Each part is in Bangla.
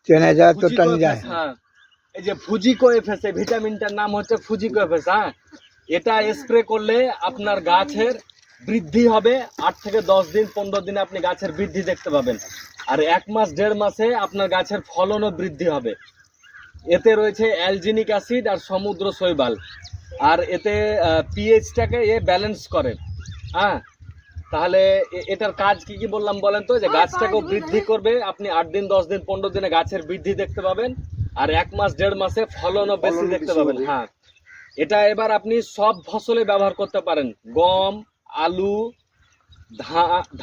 চেনা যায় তো টানি যায়। ফুজিকোএফএস, হ্যাঁ, এই যে ফুজিকোএফএস, এই ভিটামিনটার নাম হচ্ছে ফুজিকোএফএস। হ্যাঁ, এটা স্প্রে করলে আপনার গাছের বৃদ্ধি হবে 8 থেকে 10 দিন 15 দিনে আপনি গাছের বৃদ্ধি দেখতে পাবেন। আর 1 মাস 1.5 মাসে আপনার গাছের ফলনও বৃদ্ধি হবে। এতে রয়েছে অ্যালজিনিক অ্যাসিড আর সমুদ্র শৈবাল, আর এতে পিএইচটাকে ব্যালেন্স করে। হ্যাঁ, তাহলে এটার কাজ কি কি বললাম বলেন তো? যে গাছটাকেও বৃদ্ধি করবে, আপনি 8 দিন 10 দিন 15 দিনে গাছের বৃদ্ধি দেখতে পাবেন, আর 1 মাস 1.5 মাসে ফলনও বেশি দেখতে পাবেন। হ্যাঁ, এটা এবার আপনি সব ফসলে ব্যবহার করতে পারেন, গম, আলু,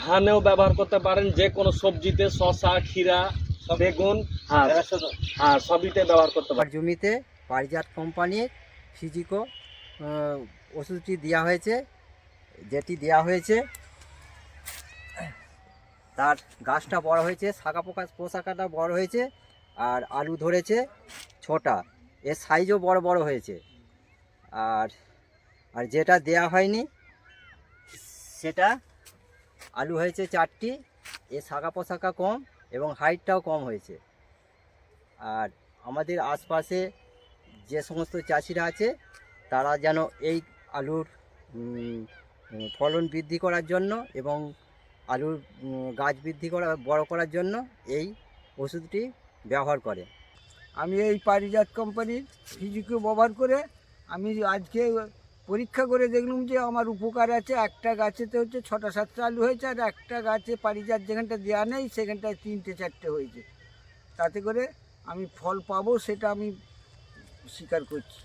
ধানেও ব্যবহার করতে পারেন, যে কোনো সবজিতে, শসা, ক্ষীরা, বেগুন, হ্যাঁ হ্যাঁ সবইতে ব্যবহার করতে আমার পারেন। জমিতে পারিজাত কোম্পানির ফিজিকো ওষুধটি দেওয়া হয়েছে, যেটি দেওয়া হয়েছে তার গাছটা বড় হয়েছে, শাখা পোশাকাটা বড় হয়েছে, আর আলু ধরেছে ছোটা, এর সাইজও বড় বড় হয়েছে। আর আর যেটা দেয়া হয়নি সেটা আলু হয়েছে 4টি, এর শাখা পোশাকা কম এবং হাইটটাও কম হয়েছে। আর আমাদের আশপাশে যে সমস্ত চাষিরা আছে তারা যেন এই আলুর ফলন বৃদ্ধি করার জন্য এবং আলুর গাছ বড় করার জন্য এই ওষুধটি ব্যবহার করে। আমি এই পারিজাত কোম্পানির ফিজিকো ব্যবহার করে আমি আজকে পরীক্ষা করে দেখলাম যে আমার উপকার আছে। একটা গাছেতে হচ্ছে 6টা 7টা আলু হয়েছে, আর একটা গাছে পারিজাত যেখানটা দেওয়া নেই সেখানটায় 3টে 4টে হয়েছে। তাতে করে আমি ফল পাবো সেটা আমি স্বীকার করছি।